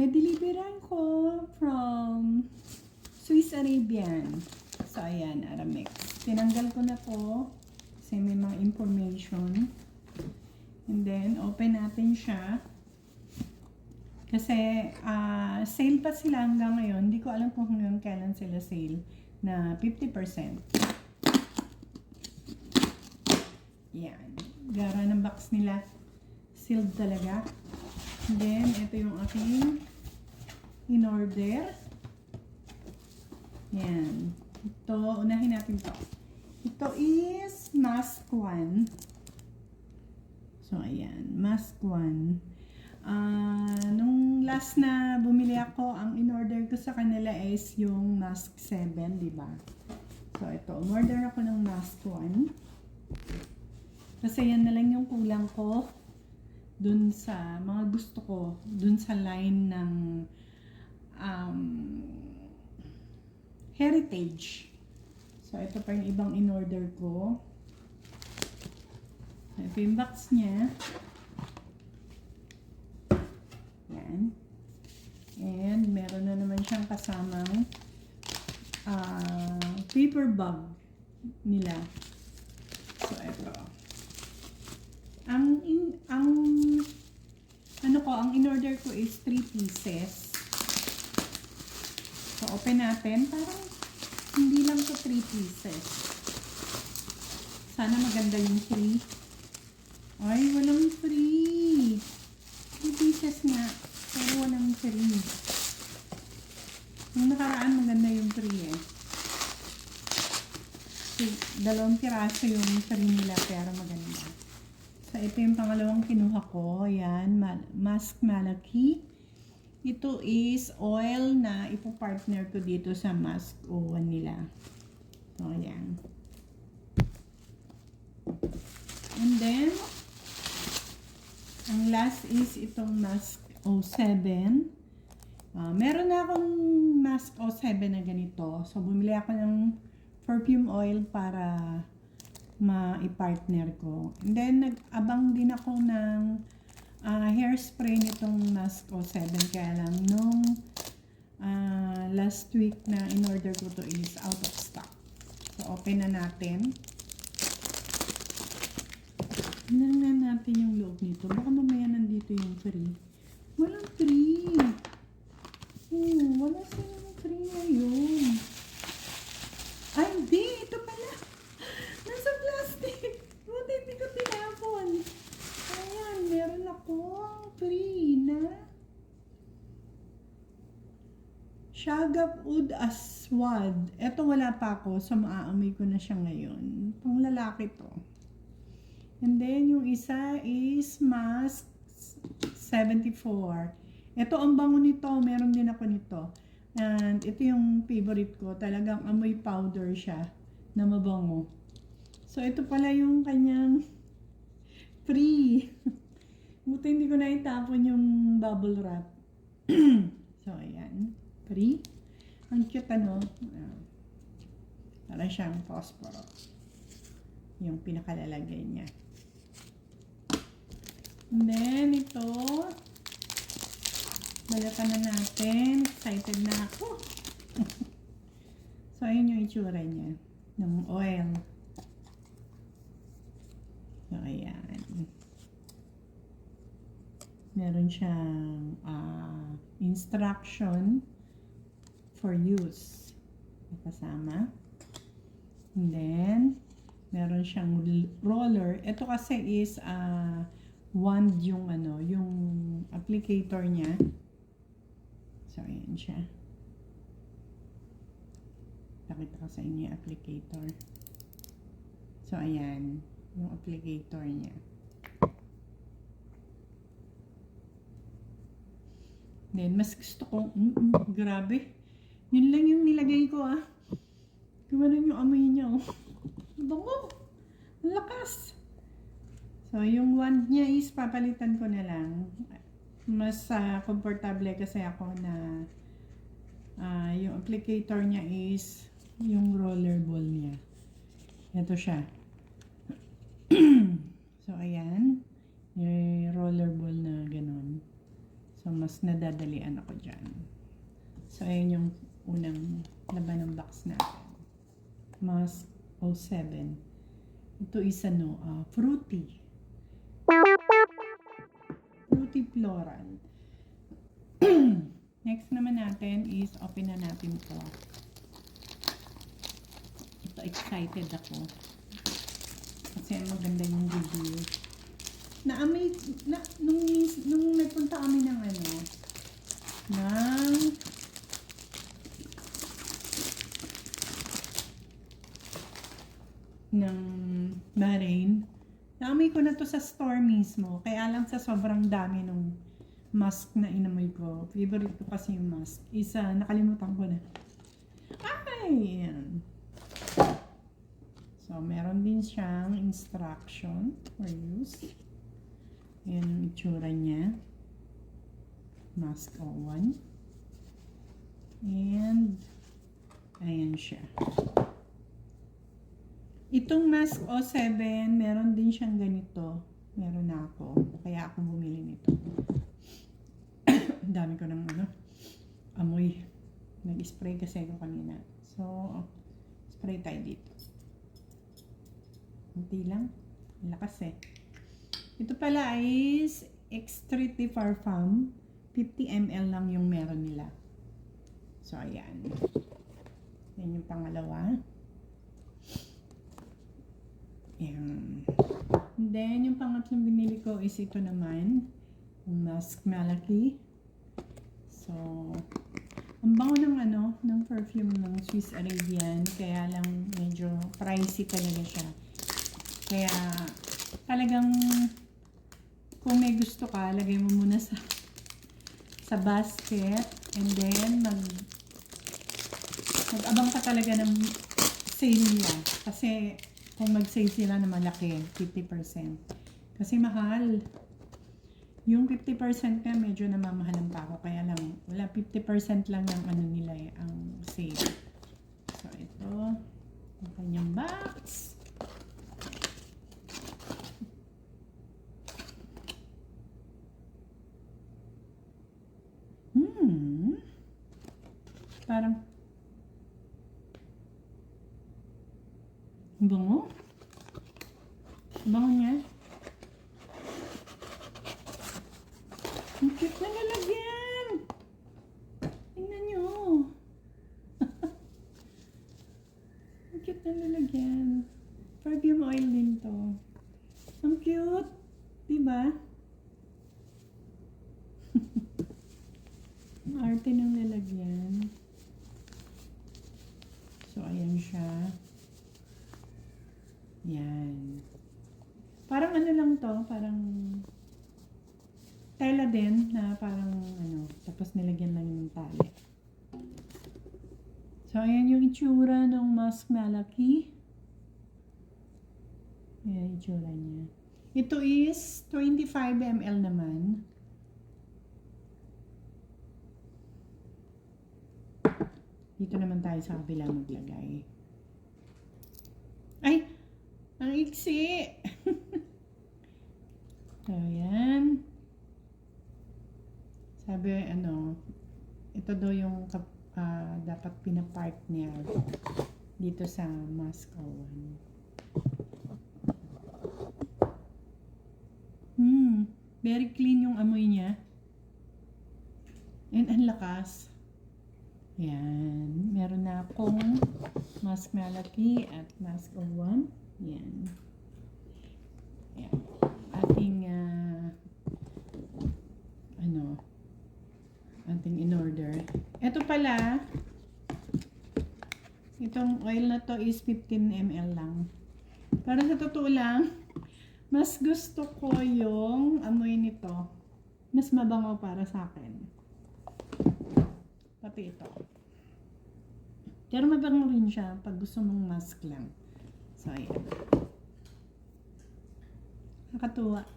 May deliveran ko from Swiss Arabian. So, ayan, Aramex. Tinanggal ko na to kasi may mga information. And then, open natin siya. Kasi, sale pa sila hanggang ngayon. Hindi ko alam kung hanggang kailan sila sale na 50%. Yan. Gara ng box nila. Sealed talaga. And then, ito yung aking in-order. Yan. Ito, unahin natin to. Ito is mask 1. So, ayan. Mask 1. Nung last na bumili ako, ang in-order ko sa kanila is yung mask 7, diba? So, ito. Umorder ako ng mask 1. Kasi yan na lang yung kulang ko dun sa mga gusto ko, dun sa line ng Heritage. So, ito pa yung ibang in-order ko. Ito yung box niya. Yan. And, meron na naman siyang kasamang paper bag nila. So, ito. Ang in-order ko is 3 pieces. So, open natin. Parang hindi lang to 3 pieces. Sana maganda yung 3. Ay, walang 3. 3 pieces nga. Pero walang 3. Yung nakaraan, maganda yung 3 eh. So, 2 piraso yung 3 nila, pero maganda. So, ito yung pangalawang kinuha ko. Ayan, Mask Malaki. Ito is oil na ipo-partner ko dito sa Mask 01 nila. So, ayan. And then, ang last is itong Mask 07. Meron na akong Mask 07 na ganito. So, bumili ako ng perfume oil para ma-partner ko. And then, nag-abang din ako ng hairspray nitong Mask 07. Kaya lang, nung last week na in-order ko to is out of stock. So, open na natin. Tingnan nga natin yung loob nito. Baka mamaya nandito yung 3. Walang 3. Wala silang 3 ngayon. Ay, hindi. Ito pala. Nasa plastic. Buti hindi ko tinapon. Ayan, meron akong free na Shagab Oud Aswad. Ito wala pa ako. So, maaamoy ko na siya ngayon. Pang lalaki to. And then, yung isa is Mask 74. Ito, ang bango nito. Meron din ako nito. And ito yung favorite ko. Talagang amoy powder siya na mabango. So, ito pala yung kanyang free. Buti hindi ko na itapon yung bubble wrap. So, ayan. Free. Ang cute, ano? Para siyang phosphoro. Yung pinakalalagay niya. And then, ito. Balatan na natin. Excited na ako. So, ayun yung itsura niya. Ng oil. So, ayan. Meron siyang instruction for use. Kasama. And then, meron siyang roller. Ito kasi is wand yung yung applicator niya. So, ayan siya. Pakita ko sa inyo yung applicator. So, ayan. Yung applicator niya. Then, mas gusto kong, grabe. Yun lang yung nilagay ko, Gumanon yung amoy niya, Bango! Ang lakas! So, yung wand niya is papalitan ko na lang. Mas komportable kasi ako na yung applicator niya is yung roller ball niya. Ito siya. So, ayan. Yung rollerball na ganun. So, mas nadadalian ako dyan. So, ayan yung unang laban ng box natin. Mask 07. Ito is fruity. Fruity floral. Next naman natin is open na natin to. Ito, excited ako. Kasi maganda yung review. Nung nagpunta kami ng Bahrain, naamoy ko na to sa store mismo. Kaya lang sa sobrang dami nung mask na inamoy ko. Favorite ko kasi yung mask. Nakalimutan ko na. Ay! Yan. So, meron din siyang instruction for use. Ayan ang itsura niya. Mask 01. And, ayan siya. Itong mask 07, meron din siyang ganito. Meron na ako. Kaya ako bumili nito. Ang dami ko ng amoy. Nag-spray kasi ako kanina. So, spray tayo dito. Kunti lang. Lakas eh. Ito pala is Extrity Parfum. 50 ml lang yung meron nila. So, ayan. Yan yung pangalawa. Ayan. And then, yung pangatlong binili ko is ito naman. Yung Musk Malaki. So, ang bango ng perfume ng Swiss Arabian. Kaya lang medyo pricey talaga siya. Kaya, talagang kung may gusto ka, lagay mo muna sa basket, and then mag-abang ka talaga ng sale niya. Kasi kung mag-sale sila na malaki, 50%. Kasi mahal. Yung 50% nga medyo namamahalan pa ako. Kaya lang, wala 50% lang ng nila ang sale. So, ito. Ang kanyang box. Parang bango. Bango niya. Ang cute na lalagyan. Tingnan nyo. Ang cute na lalagyan. Perfume oil din to. Ang cute. Diba? Ang arte ng lalagyan. So, ayan siya. Yan. Parang lang to, parang tela din na parang tapos nilagyan lang yung tali. So, ayan yung itsura ng Musk Malaki. Ayan yung itsura niya. Ito is 25 ml naman. Dito naman tayo sa kabila maglagay. Ay! Ang iksi! So, yan. Sabi, ito daw yung dapat pinapartner dito sa Mask 01. Very clean yung amoy niya. And ang lakas. Yan. Meron na akong Musk Malaki at Mask 01. Yan. Yan. Ating ating in-order. Ito pala, itong oil na to is 15 ml lang. Para sa totoo lang, mas gusto ko yung amoy nito. Mas mabango para sa akin. Pati ito. Pero mabango rin siya pag gusto mong mask lang. So, ayan. Nakakatuwa.